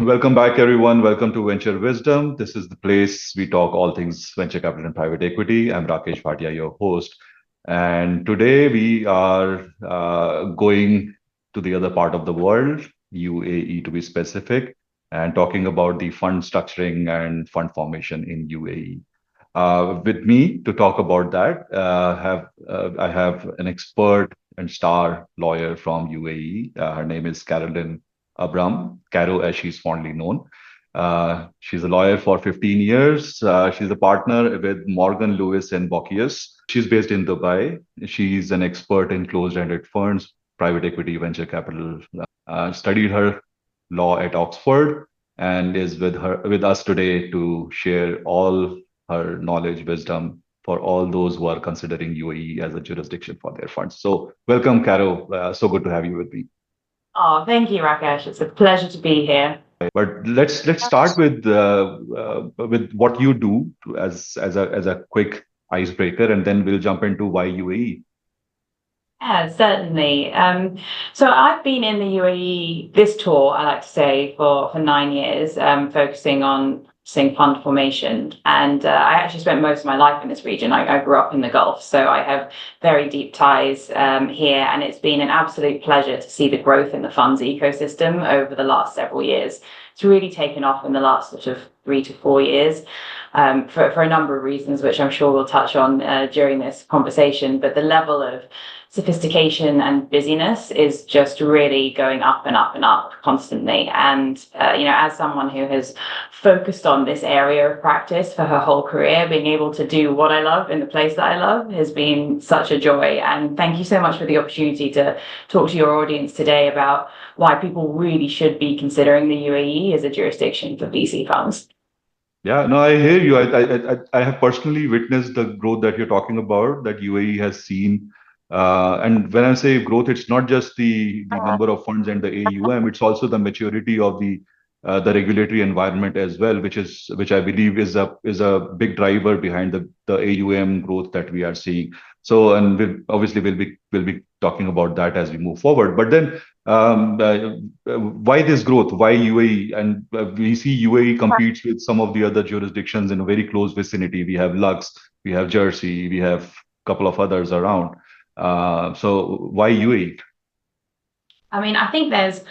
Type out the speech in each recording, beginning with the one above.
Welcome back, everyone. Welcome to Venture Wisdom. This is the place we talk all things venture capital and private equity. I'm Rakesh Bhatia, your host. And today we are going to the other part of the world, UAE to be specific, and talking about the fund structuring and fund formation in UAE. With me to talk about that, I have an expert and star lawyer from UAE. Her name is Carolyn Abram, Caro as she's fondly known. She's a lawyer for 15 years. She's a partner with Morgan Lewis and Bockius. She's based in Dubai. She's an expert in closed-ended funds, private equity, venture capital. Studied her law at Oxford and is with us today to share all her knowledge, wisdom for all those who are considering UAE as a jurisdiction for their funds. So welcome, Caro. So good to have you with me. Oh, thank you, Rakesh. It's a pleasure to be here. But let's start with what you do as a quick icebreaker, and then we'll jump into why UAE. Yeah, certainly. So I've been in the UAE, this tour, I like to say, for 9 years, focusing on fund formation. And I actually spent most of my life in this region. I grew up in the Gulf, so I have very deep ties here. And it's been an absolute pleasure to see the growth in the funds ecosystem over the last several years. It's really taken off in the last sort of 3 to 4 years. For a number of reasons, which I'm sure we'll touch on during this conversation. But the level of sophistication and busyness is just really going up and up and up constantly. And, as someone who has focused on this area of practice for her whole career, being able to do what I love in the place that I love has been such a joy. And thank you so much for the opportunity to talk to your audience today about why people really should be considering the UAE as a jurisdiction for VC funds. Yeah, no, I hear you. I have personally witnessed the growth that you're talking about that UAE has seen. And when I say growth, it's not just the number of funds and the AUM, it's also the maturity of the regulatory environment as well, which I believe is a big driver behind the AUM growth that we are seeing. So, and we'll be talking about that as we move forward. But then, why this growth? Why UAE? And we see UAE competes with some of the other jurisdictions in a very close vicinity. We have Lux, we have Jersey, we have a couple of others around. So why UAE? I mean, I think there's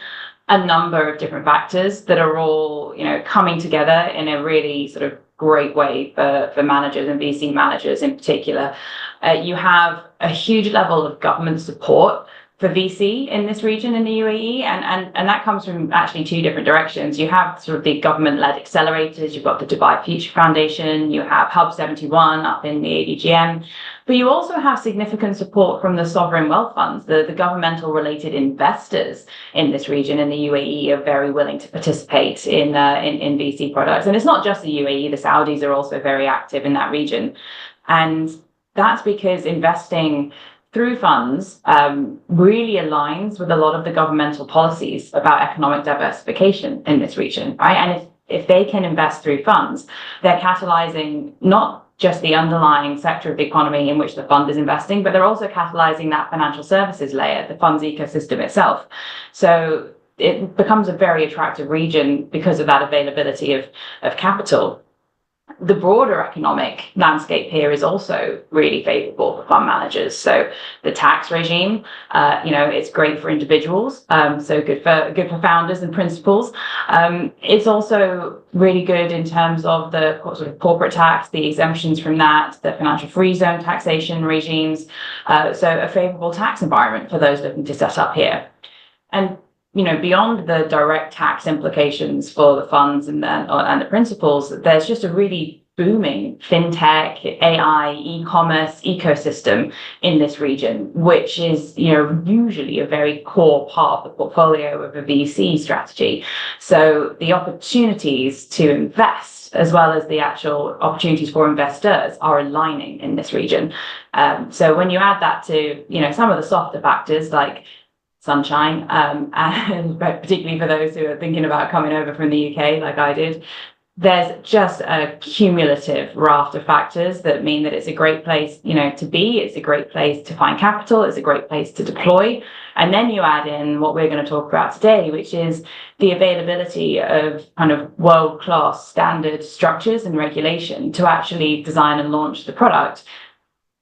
a number of different factors that are all, coming together in a really sort of great way for managers and VC managers in particular. You have a huge level of government support for VC in this region in the UAE, and that comes from actually two different directions. You have sort of the government-led accelerators, you've got the Dubai Future Foundation, you have Hub 71 up in the ADGM, but you also have significant support from the sovereign wealth funds. The governmental related investors in this region in the UAE are very willing to participate in VC products. And it's not just the UAE, the Saudis are also very active in that region. And that's because investing through funds really aligns with a lot of the governmental policies about economic diversification in this region, right? And if they can invest through funds, they're catalyzing not just the underlying sector of the economy in which the fund is investing, but they're also catalyzing that financial services layer, the funds ecosystem itself. So it becomes a very attractive region because of that availability of capital. The broader economic landscape here is also really favorable for fund managers. So the tax regime, it's great for individuals, so good for founders and principals. It's also really good in terms of the sort of corporate tax, the exemptions from that, the financial free zone taxation regimes. So a favorable tax environment for those looking to set up here. And beyond the direct tax implications for the funds and the principals, there's just a really booming fintech, AI, e-commerce ecosystem in this region, which is, usually a very core part of the portfolio of a VC strategy. So the opportunities to invest, as well as the actual opportunities for investors, are aligning in this region. So when you add that to, some of the softer factors like sunshine, and particularly for those who are thinking about coming over from the UK, like I did, there's just a cumulative raft of factors that mean that it's a great place, to be. It's a great place to find capital. It's a great place to deploy. And then you add in what we're going to talk about today, which is the availability of kind of world-class standard structures and regulation to actually design and launch the product.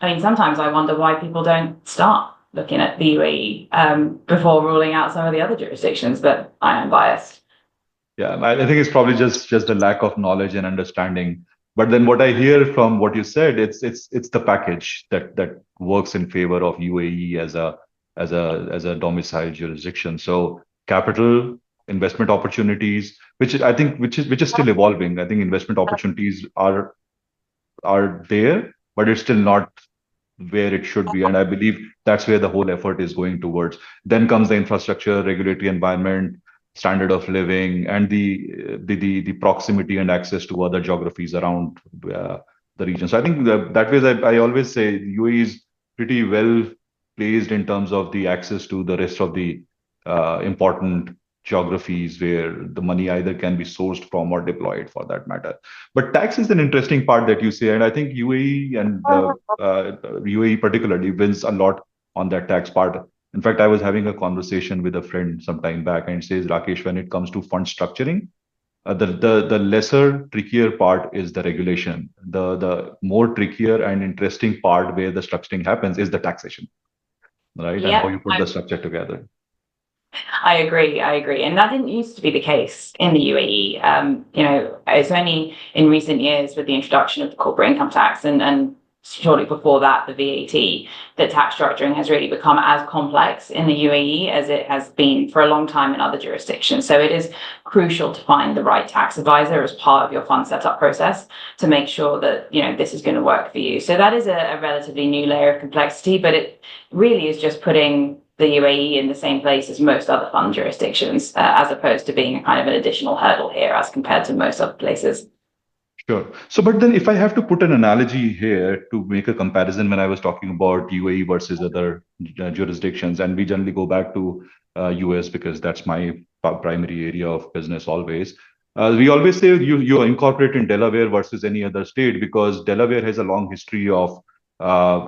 I mean, sometimes I wonder why people don't start looking at the UAE before ruling out some of the other jurisdictions, but I am biased. Yeah, I think it's probably just a lack of knowledge and understanding. But then what I hear from what you said, it's the package that works in favor of UAE as a domicile jurisdiction. So capital, investment opportunities, which is still evolving. I think investment opportunities are there, but it's still not where it should be. And I believe that's where the whole effort is going towards. Then comes the infrastructure, regulatory environment, standard of living, and the proximity and access to other geographies around the region. So I think that way, I always say UAE is pretty well placed in terms of the access to the rest of the important geographies where the money either can be sourced from or deployed for that matter. But tax is an interesting part that you say, and I think UAE and UAE particularly wins a lot on that tax part. In fact, I was having a conversation with a friend some time back, and it says, Rakesh, when it comes to fund structuring, the lesser, trickier part is the regulation. The more trickier and interesting part where the structuring happens is the taxation, right? And how you put the structure together. I agree. And that didn't used to be the case in the UAE. It's only in recent years with the introduction of the corporate income tax and shortly before that, the VAT, that tax structuring has really become as complex in the UAE as it has been for a long time in other jurisdictions. So it is crucial to find the right tax advisor as part of your fund setup process to make sure that, this is going to work for you. So that is a relatively new layer of complexity, but it really is just putting the UAE in the same place as most other fund jurisdictions, as opposed to being a kind of an additional hurdle here as compared to most other places. Sure. So, but then if I have to put an analogy here to make a comparison when I was talking about UAE versus other jurisdictions, and we generally go back to US because that's my primary area of business always. We always say you incorporate in Delaware versus any other state because Delaware has a long history of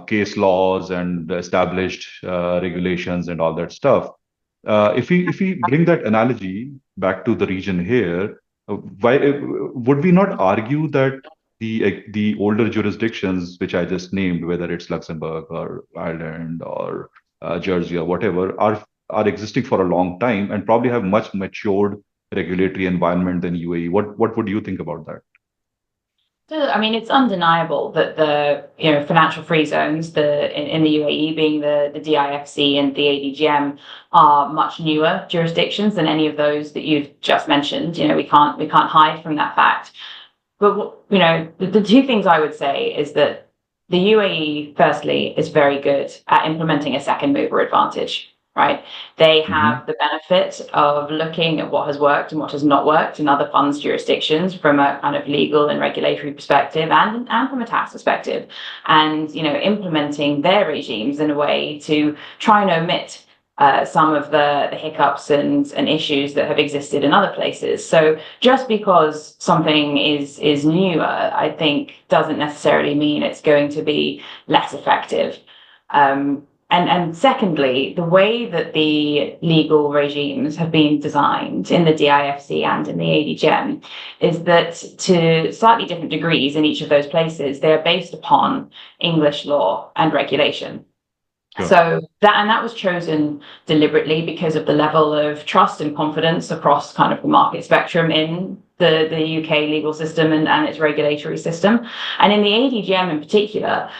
case laws and established regulations and all that stuff. If we bring that analogy back to the region here, why would we not argue that the older jurisdictions, which I just named, whether it's Luxembourg or Ireland or Jersey or whatever, are existing for a long time and probably have much matured regulatory environment than UAE? What would you think about that? So, I mean, it's undeniable that the financial free zones, in the UAE being the DIFC and the ADGM, are much newer jurisdictions than any of those that you've just mentioned. We can't hide from that fact. But the two things I would say is that the UAE, firstly, is very good at implementing a second mover advantage. Right. They have the benefit of looking at what has worked and what has not worked in other funds jurisdictions from a kind of legal and regulatory perspective and from a tax perspective, and implementing their regimes in a way to try and omit some of the hiccups and issues that have existed in other places. So just because something is newer, I think doesn't necessarily mean it's going to be less effective. And secondly, the way that the legal regimes have been designed in the DIFC and in the ADGM is that to slightly different degrees in each of those places, they're based upon English law and regulation. Sure. So that was chosen deliberately because of the level of trust and confidence across kind of the market spectrum in the UK legal system and its regulatory system. And in the ADGM in particular,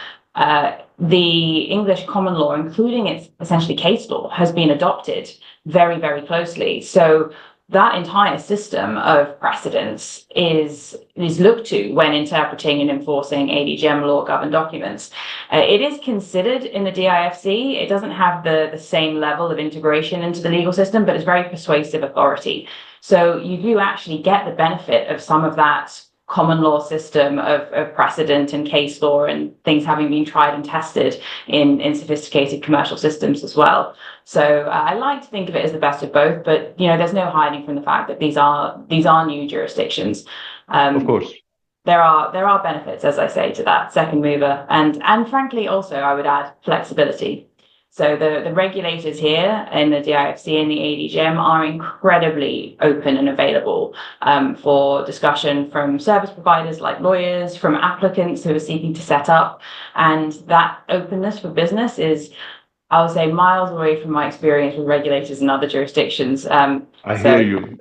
the English common law, including its essentially case law, has been adopted very, very closely. So that entire system of precedence is looked to when interpreting and enforcing ADGM law-governed documents. It is considered in the DIFC. It doesn't have the same level of integration into the legal system, but it's very persuasive authority. So you do actually get the benefit of some of that common law system of precedent and case law and things having been tried and tested in sophisticated commercial systems as well. So I like to think of it as the best of both, but there's no hiding from the fact that these are new jurisdictions. Of course. There are benefits, as I say, to that second mover, and frankly, also I would add flexibility. So the regulators here in the DIFC and the ADGM are incredibly open and available for discussion from service providers like lawyers, from applicants who are seeking to set up, and that openness for business is, I would say, miles away from my experience with regulators in other jurisdictions. I hear you.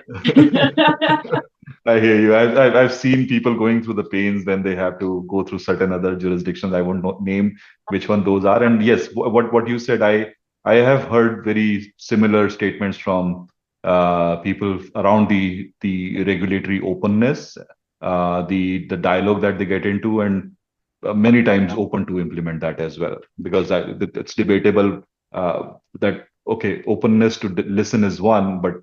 I hear you. I've seen people going through the pains, then they have to go through certain other jurisdictions. I won't name which one those are. And yes, what you said, I have heard very similar statements from people around the regulatory openness, the dialogue that they get into, and many times open to implement that as well. Because it's debatable that okay, openness to listen is one, but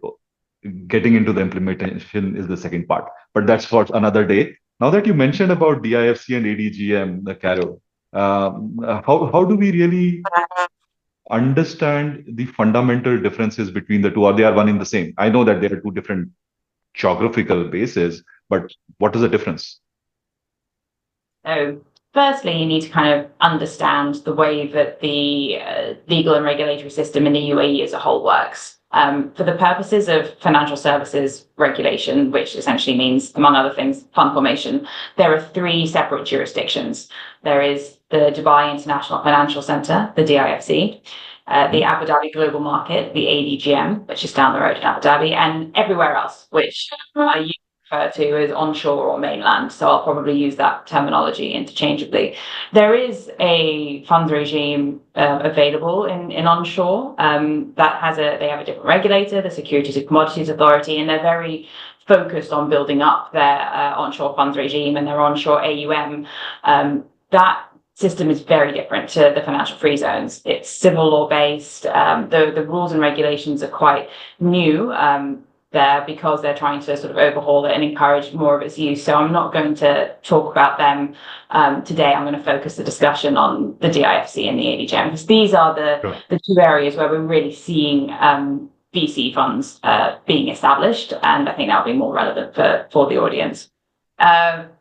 getting into the implementation is the second part. But that's for another day. Now that you mentioned about DIFC and ADGM, the Caro, how do we really understand the fundamental differences between the two, or they are one in the same? I know that there are two different geographical bases, but what is the difference? So, firstly, you need to kind of understand the way that the legal and regulatory system in the UAE as a whole works. For the purposes of financial services regulation, which essentially means, among other things, fund formation, there are three separate jurisdictions. There is the Dubai International Financial Centre, the DIFC, the Abu Dhabi Global Market, the ADGM, which is down the road in Abu Dhabi, and everywhere else, which I refer to as onshore or mainland. So I'll probably use that terminology interchangeably. There is a funds regime available in onshore they have a different regulator, the Securities and Commodities Authority, and they're very focused on building up their onshore funds regime and their onshore AUM. That system is very different to the financial free zones. It's civil law based. The rules and regulations are quite new there because they're trying to sort of overhaul it and encourage more of its use. So I'm not going to talk about them today. I'm going to focus the discussion on the DIFC and the ADGM, because these are the two areas where we're really seeing VC funds being established, and I think that'll be more relevant for the audience.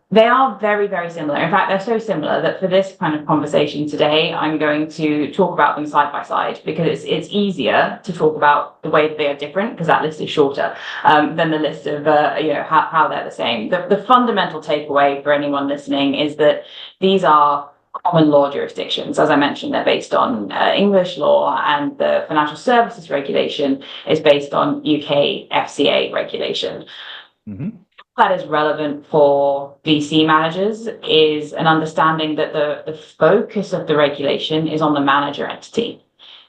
They are very, very similar. In fact, they're so similar that for this kind of conversation today, I'm going to talk about them side by side, because it's easier to talk about the way that they are different, because that list is shorter than the list of how they're the same. The fundamental takeaway for anyone listening is that these are common law jurisdictions. As I mentioned, they're based on English law, and the financial services regulation is based on UK FCA regulation. Mm-hmm. That is relevant for VC managers is an understanding that the focus of the regulation is on the manager entity.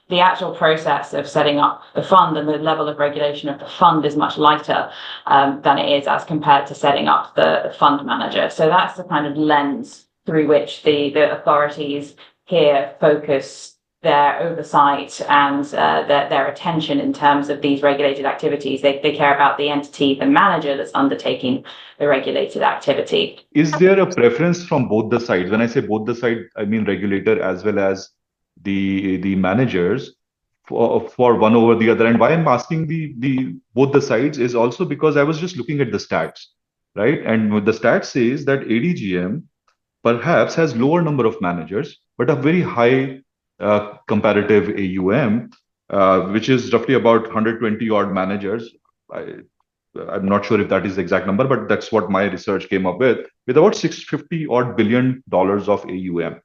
The actual process of setting up the fund and the level of regulation of the fund is much lighter than it is as compared to setting up the fund manager. So that's the kind of lens through which the authorities here focus their oversight and their attention in terms of these regulated activities. They care about the entity, the manager that's undertaking the regulated activity. Is there a preference from both the sides? When I say both the sides, I mean regulator as well as the managers for one over the other. And why I'm asking the both the sides is also because I was just looking at the stats, right? And the stats says that ADGM perhaps has lower number of managers, but a very high comparative AUM, which is roughly about 120 odd managers. I'm not sure if that is the exact number, but that's what my research came up with about $650 odd billion of AUM.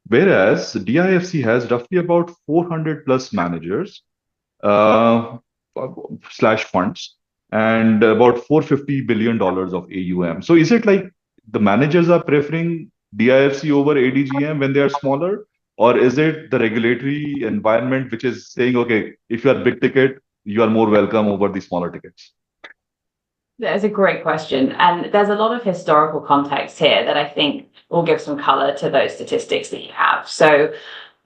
Whereas DIFC has roughly about 400 plus managers slash funds and about $450 billion of AUM. So is it like the managers are preferring DIFC over ADGM when they are smaller? Or is it the regulatory environment which is saying, okay, if you are big ticket, you are more welcome over the smaller tickets? That's a great question. And there's a lot of historical context here that I think will give some color to those statistics that you have. So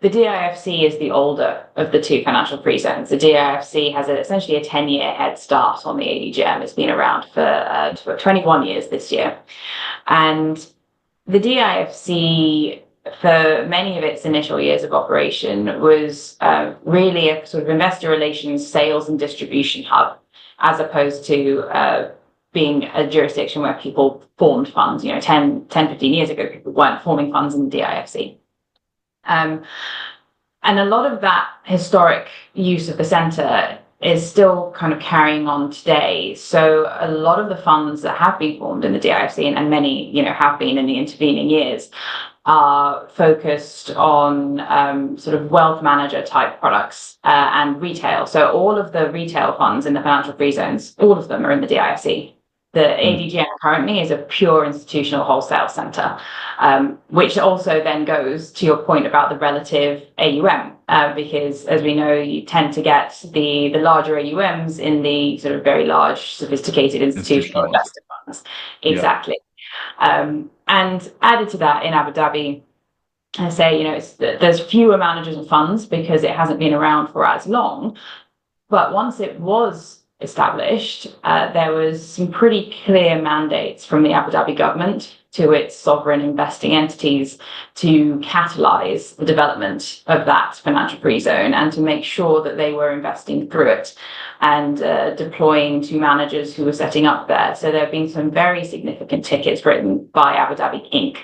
the DIFC is the older of the two financial free zones. The DIFC has essentially a 10-year head start on the ADGM. It's been around for 21 years this year. And the DIFC, for many of its initial years of operation, was really a sort of investor relations, sales and distribution hub, as opposed to being a jurisdiction where people formed funds. 10, 15 years ago, people weren't forming funds in the DIFC. And a lot of that historic use of the centre is still kind of carrying on today. So a lot of the funds that have been formed in the DIFC, and many, have been in the intervening years, are focused on sort of wealth manager type products and retail. So all of the retail funds in the financial free zones, all of them are in the DIFC. The ADGM currently is a pure institutional wholesale centre, which also then goes to your point about the relative AUM, because as we know, you tend to get the larger AUMs in the sort of very large, sophisticated institutional investor funds. Exactly. Yeah. And added to that in Abu Dhabi, I say, there's fewer managers and funds because it hasn't been around for as long. But once it was established, there was some pretty clear mandates from the Abu Dhabi government to its sovereign investing entities to catalyse the development of that financial free zone and to make sure that they were investing through it and deploying to managers who were setting up there. So there have been some very significant tickets written by Abu Dhabi Inc.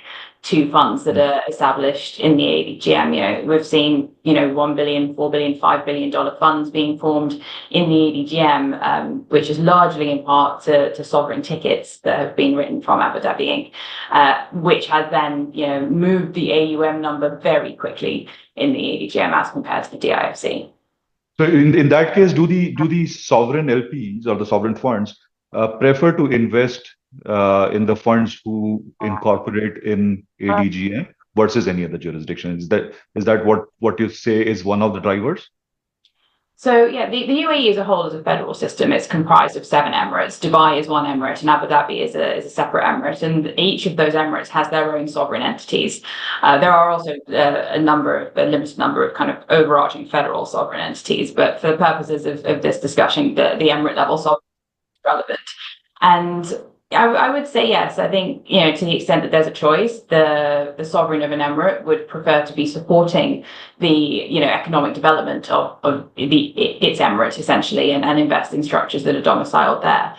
to funds that are established in the ADGM. We've seen, $1 billion, $4 billion, $5 billion funds being formed in the ADGM, which is largely in part to sovereign tickets that have been written from Abu Dhabi Inc., which has then, moved the AUM number very quickly in the ADGM as compared to the DIFC. So in that case, do the sovereign LPs or the sovereign funds prefer to invest in the funds who incorporate in ADGM versus any other jurisdiction? Is that what you say is one of the drivers? So yeah, the UAE as a whole is a federal system. It's comprised of 7 emirates. Dubai is one emirate, and Abu Dhabi is a separate emirate. And each of those emirates has their own sovereign entities. There are also a limited number of kind of overarching federal sovereign entities. But for the purposes of this discussion, the emirate level sovereign is relevant. And I would say yes. I think, to the extent that there's a choice, the sovereign of an emirate would prefer to be supporting the, economic development of its emirate, essentially, and investing structures that are domiciled there.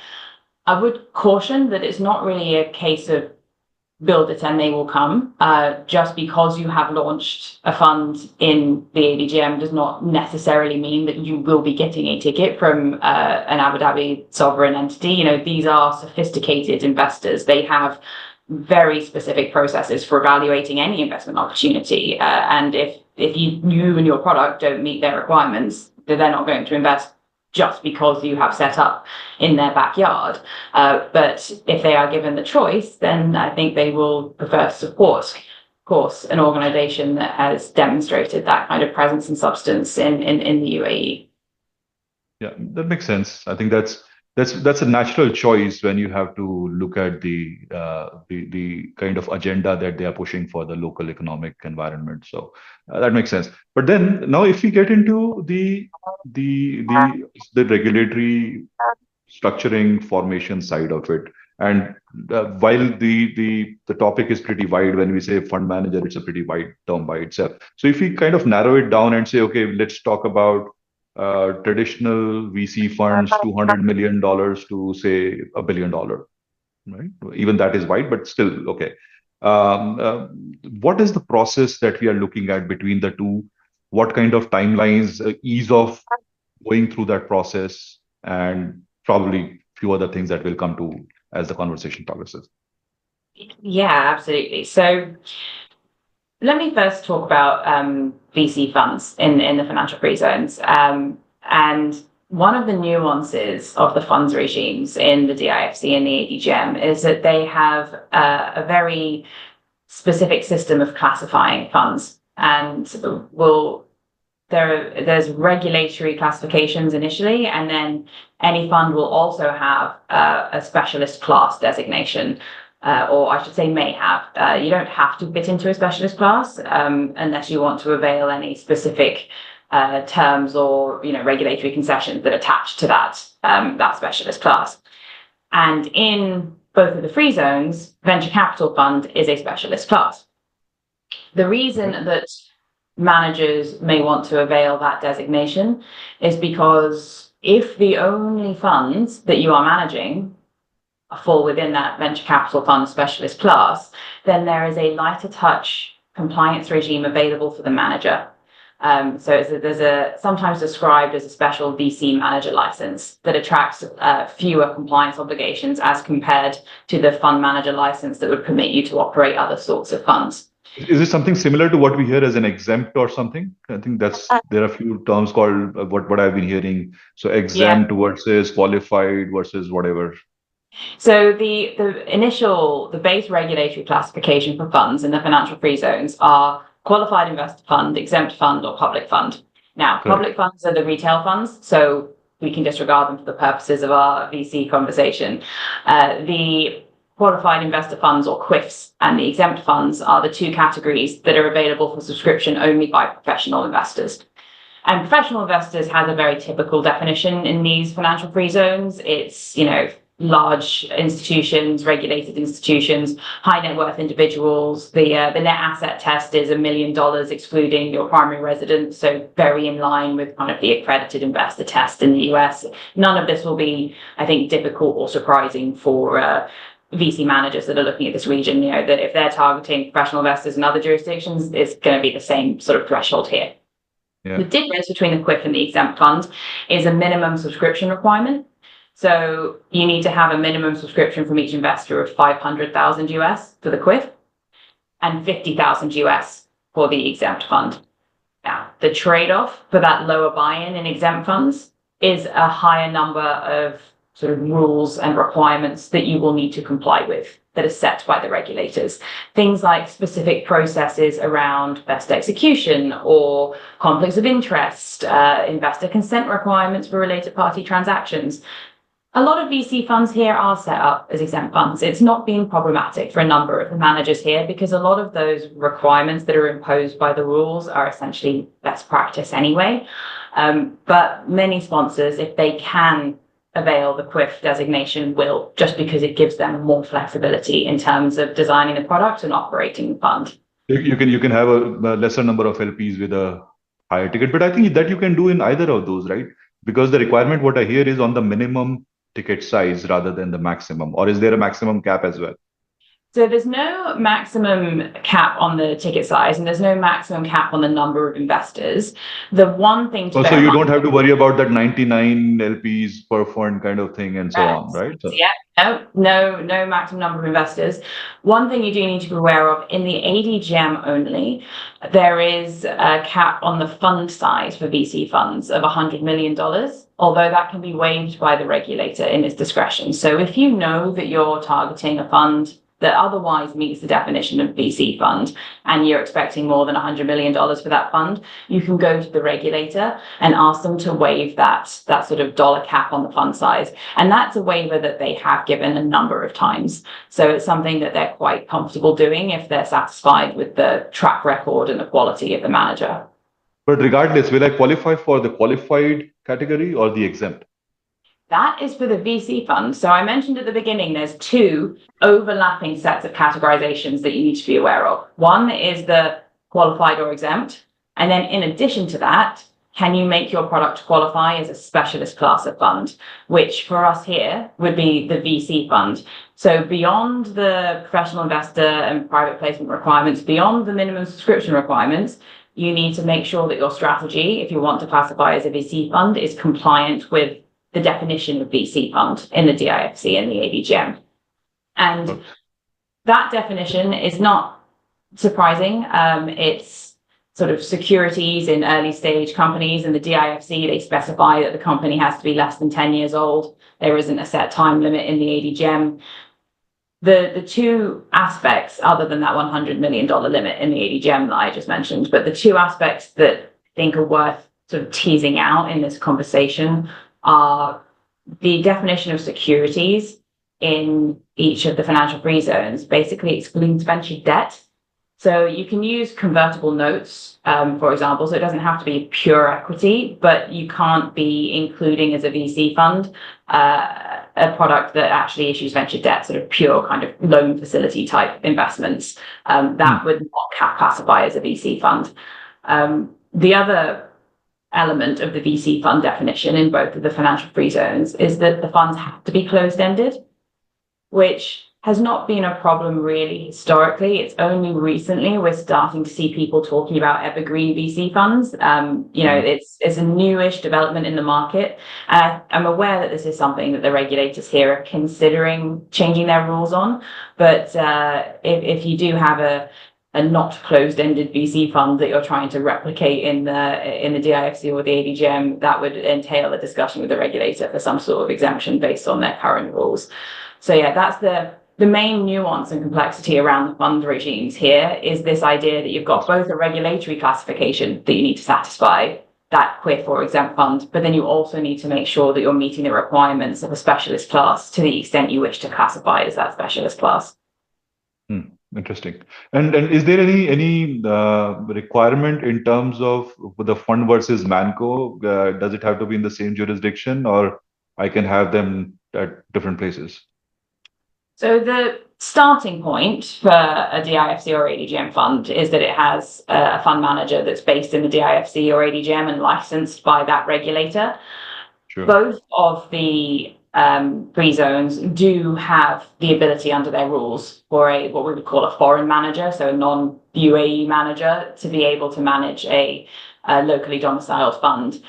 I would caution that it's not really a case of build it and they will come. Just because you have launched a fund in the ADGM does not necessarily mean that you will be getting a ticket from an Abu Dhabi sovereign entity. These are sophisticated investors. They have very specific processes for evaluating any investment opportunity. And if you and your product don't meet their requirements, they're not going to invest just because you have set up in their backyard. But if they are given the choice, then I think they will prefer to support, of course, an organization that has demonstrated that kind of presence and substance in the UAE. Yeah, that makes sense. I think that's a natural choice when you have to look at the kind of agenda that they are pushing for the local economic environment. So that makes sense. But then now, if we get into the regulatory structuring formation side of it, and while the topic is pretty wide, when we say fund manager, it's a pretty wide term by itself. So if we kind of narrow it down and say, okay, let's talk about traditional VC funds, $200 million to say $1 billion, right? Even that is wide, but still okay. What is the process that we are looking at between the two? What kind of timelines, ease of going through that process, and probably a few other things that will come to as the conversation progresses? Yeah, absolutely. So let me first talk about VC funds in the financial free zones. And one of the nuances of the funds regimes in the DIFC and the ADGM is that they have a very specific system of classifying funds. And there's regulatory classifications initially, and then any fund will also have a specialist class designation. Or I should say may have. You don't have to fit into a specialist class unless you want to avail any specific terms or regulatory concessions that attach to that specialist class. And in both of the free zones, venture capital fund is a specialist class. The reason that managers may want to avail that designation is because if the only funds that you are managing fall within that venture capital fund specialist class, then there is a lighter touch compliance regime available for the manager. There's a sometimes described as a special VC manager license that attracts fewer compliance obligations as compared to the fund manager license that would permit you to operate other sorts of funds. Is it something similar to what we hear as an exempt or something? I think there are a few terms called what I've been hearing. So exempt versus qualified versus whatever. So the base regulatory classification for funds in the financial free zones are qualified investor fund, exempt fund, or public fund. Now, public funds are the retail funds, so we can disregard them for the purposes of our VC conversation. The qualified investor funds, or QIFs, and the exempt funds are the two categories that are available for subscription only by professional investors. And professional investors has a very typical definition in these financial free zones. It's, large institutions, regulated institutions, high net worth individuals. The net asset test is $1 million, excluding your primary residence. So very in line with kind of the accredited investor test in the US. None of this will be, I think, difficult or surprising for VC managers that are looking at this region. That if they're targeting professional investors in other jurisdictions, it's going to be the same sort of threshold here. Yeah. The difference between the QIF and the exempt fund is a minimum subscription requirement. So you need to have a minimum subscription from each investor of 500,000 US for the QIF and 50,000 US for the exempt fund. Now, the trade-off for that lower buy-in in exempt funds is a higher number of sort of rules and requirements that you will need to comply with that are set by the regulators. Things like specific processes around best execution or conflicts of interest, investor consent requirements for related party transactions. A lot of VC funds here are set up as exempt funds. It's not been problematic for a number of the managers here because a lot of those requirements that are imposed by the rules are essentially best practice anyway. But many sponsors, if they can avail the QIF designation, will, just because it gives them more flexibility in terms of designing the product and operating the fund. You can have a lesser number of LPs with a higher ticket, but I think that you can do in either of those, right? Because the requirement, what I hear, is on the minimum ticket size rather than the maximum, or is there a maximum cap as well? So there's no maximum cap on the ticket size, and there's no maximum cap on the number of investors. The one thing to so you don't have to worry about that 99 LPs per fund kind of thing and so on, right? So. Yeah, no maximum number of investors. One thing you do need to be aware of, in the ADGM only, there is a cap on the fund size for VC funds of $100 million, although that can be waived by the regulator in its discretion. So if you know that you're targeting a fund that otherwise meets the definition of VC fund, and you're expecting more than $100 million for that fund, you can go to the regulator and ask them to waive that sort of dollar cap on the fund size. And that's a waiver that they have given a number of times. So it's something that they're quite comfortable doing if they're satisfied with the track record and the quality of the manager. But regardless, will I qualify for the qualified category or the exempt? That is for the VC fund. So I mentioned at the beginning, there's two overlapping sets of categorizations that you need to be aware of. One is the qualified or exempt. And then in addition to that, can you make your product qualify as a specialist class of fund, which for us here would be the VC fund. So beyond the professional investor and private placement requirements, beyond the minimum subscription requirements, you need to make sure that your strategy, if you want to classify as a VC fund, is compliant with the definition of VC fund in the DIFC and the ADGM. And that definition is not surprising. It's sort of securities in early stage companies, and the DIFC, they specify that the company has to be less than 10 years old. There isn't a set time limit in the ADGM. The two aspects, other than that $100 million limit in the ADGM that I just mentioned, but the two aspects that I think are worth sort of teasing out in this conversation are the definition of securities in each of the financial free zones basically excludes venture debt. So you can use convertible notes, for example, so it doesn't have to be pure equity, but you can't be including as a VC fund a product that actually issues venture debt, sort of pure kind of loan facility type investments. That would not classify as a VC fund. The other element of the VC fund definition in both of the financial free zones is that the funds have to be closed-ended. which has not been a problem really historically. It's only recently we're starting to see people talking about evergreen VC funds. It's a newish development in the market. I'm aware that this is something that the regulators here are considering changing their rules on. But if you do have a not closed-ended VC fund that you're trying to replicate in the DIFC or the ADGM, that would entail a discussion with the regulator for some sort of exemption based on their current rules. So yeah, that's the main nuance and complexity around the fund regimes here is this idea that you've got both a regulatory classification that you need to satisfy, that QIF or exempt fund, but then you also need to make sure that you're meeting the requirements of a specialist class to the extent you wish to classify as that specialist class. Interesting. And is there any requirement in terms of the fund versus Manco? Does it have to be in the same jurisdiction, or I can have them at different places? So the starting point for a DIFC or ADGM fund is that it has a fund manager that's based in the DIFC or ADGM and licensed by that regulator. Sure. Both of the free zones do have the ability under their rules for what we would call a foreign manager, so a non-UAE manager, to be able to manage a locally domiciled fund.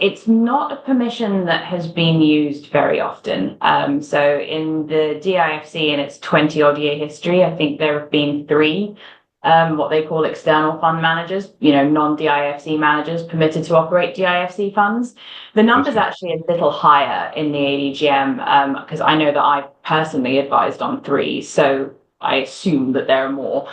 It's not a permission that has been used very often. So in the DIFC in its 20-odd year history, I think there have been 3 what they call external fund managers, non-DIFC managers permitted to operate DIFC funds. The number's actually a little higher in the ADGM because I know that I personally advised on 3, so I assume that there are more.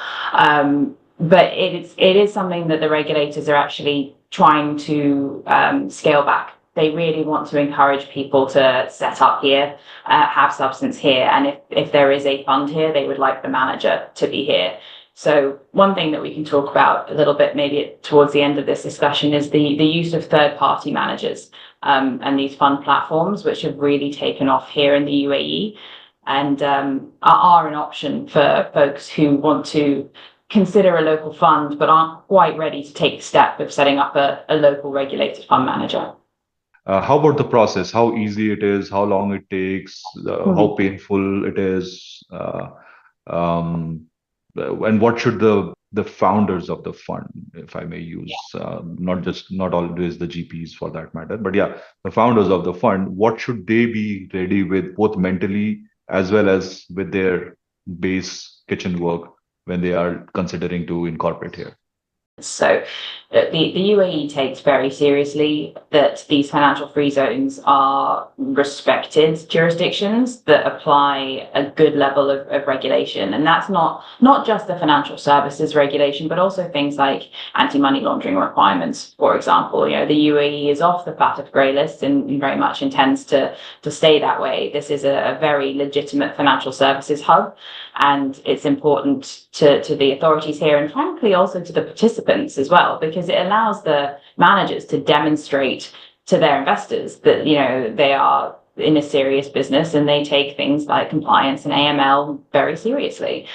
But it is something that the regulators are actually trying to scale back. They really want to encourage people to set up here, have substance here, and if there is a fund here, they would like the manager to be here. So one thing that we can talk about a little bit maybe towards the end of this discussion is the use of third-party managers and these fund platforms, which have really taken off here in the UAE and are an option for folks who want to consider a local fund but aren't quite ready to take the step of setting up a local regulated fund manager. How about the process? How easy it is? How long it takes? How painful it is? And what should the founders of the fund, if I may use, not always the GPs for that matter, but yeah, the founders of the fund, what should they be ready with both mentally as well as with their base kitchen work when they are considering to incorporate here? So the UAE takes very seriously that these financial free zones are respected jurisdictions that apply a good level of regulation. And that's not just the financial services regulation, but also things like anti-money laundering requirements, for example. The UAE is off the FATF grey list and very much intends to stay that way. This is a very legitimate financial services hub, and it's important to the authorities here and frankly also to the participants as well, because it allows the managers to demonstrate to their investors that they are in a serious business and they take things like compliance and AML very seriously.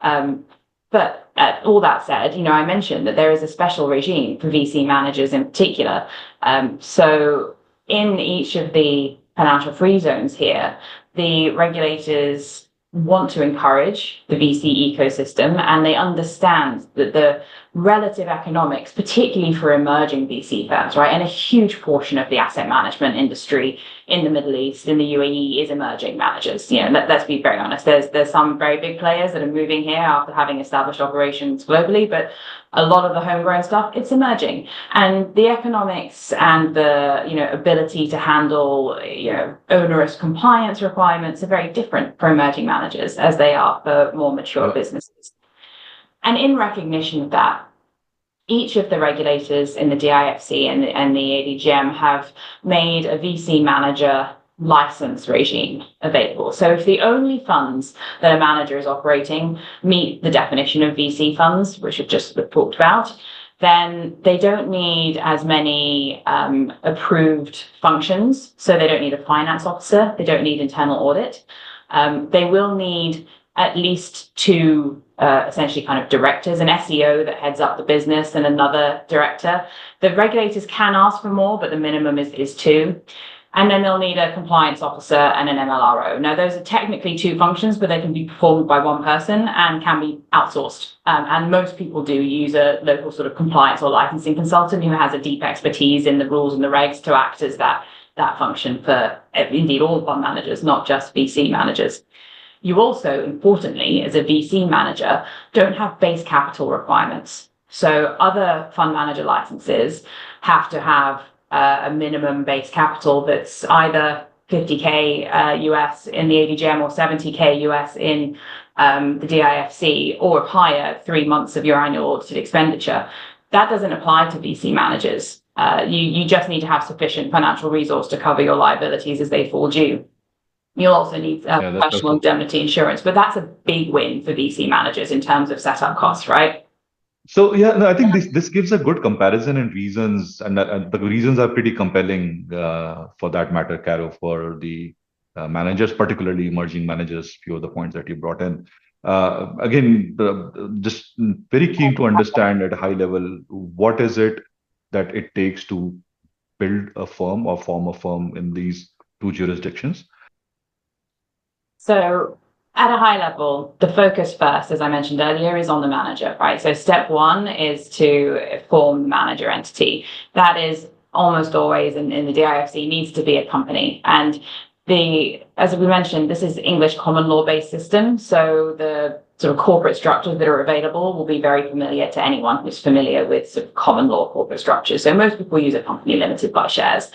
But all that said, I mentioned that there is a special regime for VC managers in particular. So in each of the financial free zones here, the regulators want to encourage the VC ecosystem, and they understand that the relative economics, particularly for emerging VC firms, right, and a huge portion of the asset management industry in the Middle East, in the UAE, is emerging managers. Let's be very honest. There's some very big players that are moving here after having established operations globally, but a lot of the homegrown stuff, it's emerging, and the economics and the ability to handle onerous compliance requirements are very different for emerging managers as they are for more mature businesses. And in recognition of that, each of the regulators in the DIFC and the ADGM have made a VC manager license regime available. So if the only funds that a manager is operating meet the definition of VC funds, which we've just talked about, then they don't need as many approved functions. So they don't need a finance officer. They don't need internal audit. They will need at least 2 essentially kind of directors, an SEO that heads up the business and another director. The regulators can ask for more, but the minimum is 2. And then they'll need a compliance officer and an MLRO. Now, those are technically two functions, but they can be performed by one person and can be outsourced. And most people do use a local sort of compliance or licensing consultant who has a deep expertise in the rules and the regs to act as that function for indeed all fund managers, not just VC managers. You also, importantly, as a VC manager, don't have base capital requirements. So other fund manager licenses have to have a minimum base capital that's either 50K US in the ADGM or 70K US in the DIFC, or higher, 3 months of your annual audited expenditure. That doesn't apply to VC managers. You just need to have sufficient financial resource to cover your liabilities as they fall due. You'll also need professional indemnity insurance, but that's a big win for VC managers in terms of setup costs, right? So yeah, no, I think this gives a good comparison and reasons, and the reasons are pretty compelling for that matter, Caro, for the managers, particularly emerging managers. Few of the points that you brought in. Again, just very keen to understand at a high level, what is it that it takes to build a firm or form a firm in these two jurisdictions? So at a high level, the focus first, as I mentioned earlier, is on the manager, right? So step one is to form the manager entity. That is almost always in the DIFC needs to be a company. And as we mentioned, this is English common law based system. So the sort of corporate structures that are available will be very familiar to anyone who's familiar with sort of common law corporate structures. So most people use a company limited by shares.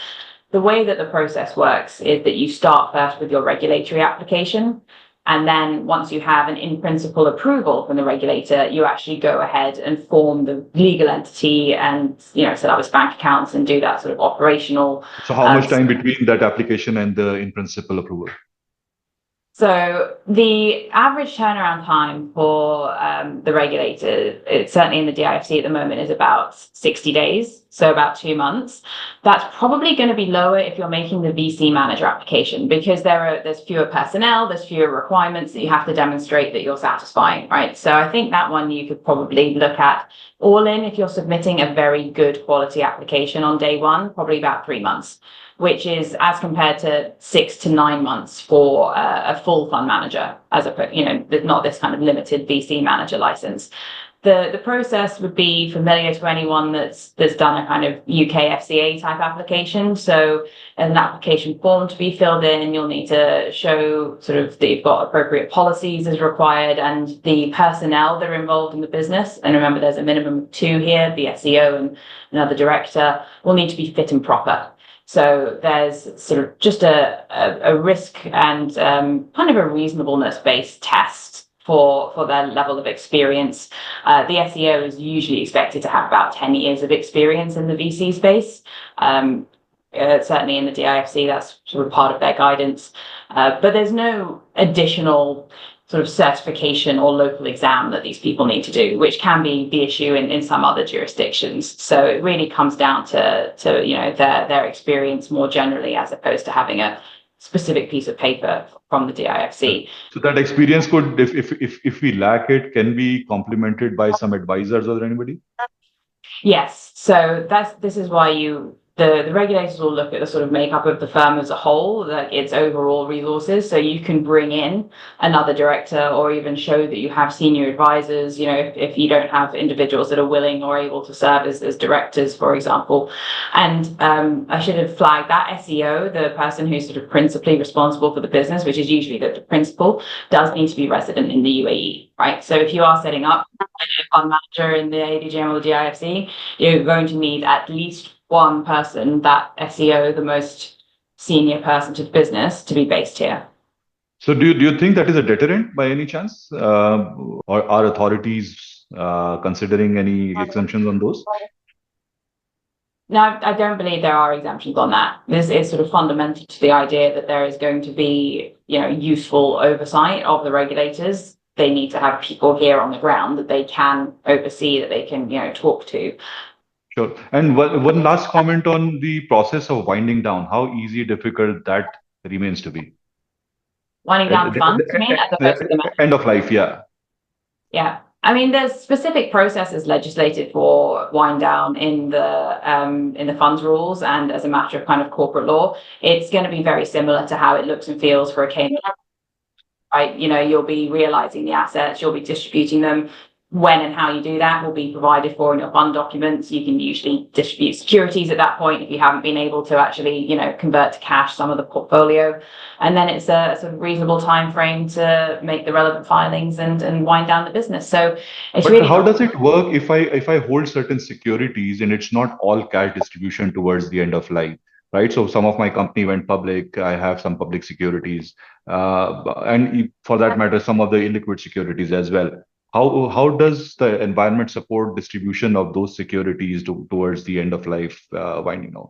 The way that the process works is that you start first with your regulatory application. And then once you have an in-principle approval from the regulator, you actually go ahead and form the legal entity and, set up its bank accounts and do that sort of operational. So how much time between that application and the in-principle approval? So the average turnaround time for the regulator, certainly in the DIFC at the moment, is about 60 days, so about 2 months. That's probably going to be lower if you're making the VC manager application, because there's fewer personnel, there's fewer requirements that you have to demonstrate that you're satisfying, right? So I think that one you could probably look at all in if you're submitting a very good quality application on day one, probably about 3 months, which is as compared to 6 to 9 months for a full fund manager, not this kind of limited VC manager license. The process would be familiar to anyone that's done a kind of UK FCA type application. So an application form to be filled in, you'll need to show sort of that you've got appropriate policies as required, and the personnel that are involved in the business. And remember, there's a minimum of 2 here, the SEO and another director, will need to be fit and proper. So there's sort of just a risk and kind of a reasonableness based test for their level of experience. The SEO is usually expected to have about 10 years of experience in the VC space. Certainly in the DIFC, that's sort of part of their guidance. But there's no additional sort of certification or local exam that these people need to do, which can be the issue in some other jurisdictions. So it really comes down to their experience more generally, as opposed to having a specific piece of paper from the DIFC. So that experience could, if we lack it, can be complemented by some advisors or anybody? Yes. So this is why the regulators will look at the sort of makeup of the firm as a whole, like its overall resources. So you can bring in another director or even show that you have senior advisors, if you don't have individuals that are willing or able to serve as directors, for example. And I should have flagged that SEO, the person who's sort of principally responsible for the business, which is usually the principal, does need to be resident in the UAE, right? So if you are setting up a fund manager in the ADGM or the DIFC, you're going to need at least one person, that SEO, the most senior person to the business, to be based here. So do you think that is a deterrent by any chance? Or are authorities considering any exemptions on those? No, I don't believe there are exemptions on that. This is sort of fundamental to the idea that there is going to be, useful oversight of the regulators. They need to have people here on the ground that they can oversee, that they can, talk to. Sure. And one last comment on the process of winding down. How easy, difficult that remains to be? Winding down the funds, you mean, as opposed to the end of life, yeah. Yeah. I mean, there's specific processes legislated for wind down in the funds rules, and as a matter of kind of corporate law, it's going to be very similar to how it looks and feels for a Cayman. Right, you'll be realizing the assets, you'll be distributing them. When and how you do that will be provided for in your fund documents. You can usually distribute securities at that point if you haven't been able to actually, convert to cash some of the portfolio. And then it's a sort of reasonable time frame to make the relevant filings and wind down the business. So it's But really how does it work if I hold certain securities and it's not all cash distribution towards the end of life, right? So some of my company went public. I have some public securities, and for that matter, some of the illiquid securities as well. How does the environment support distribution of those securities towards the end of life winding down?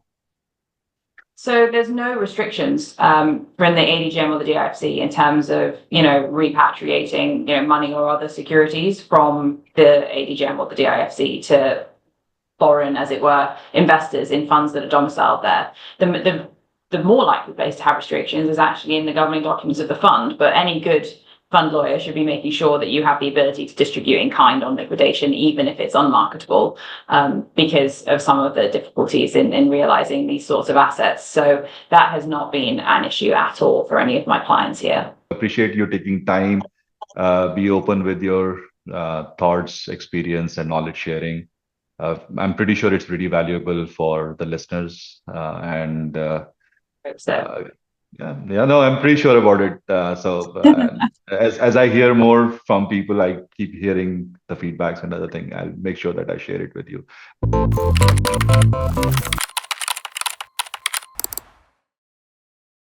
So there's no restrictions from the ADGM or the DIFC in terms of, repatriating, money or other securities from the ADGM or the DIFC to foreign, as it were, investors in funds that are domiciled there. The more likely place to have restrictions is actually in the governing documents of the fund, but any good fund lawyer should be making sure that you have the ability to distribute in kind on liquidation, even if it's unmarketable, because of some of the difficulties in realizing these sorts of assets. So that has not been an issue at all for any of my clients here. Appreciate you taking time, be open with your thoughts, experience, and knowledge sharing. I'm pretty sure it's pretty valuable for the listeners. Yeah, no, I'm pretty sure about it. As I hear more from people, I keep hearing the feedbacks and other thing. I'll make sure that I share it with you.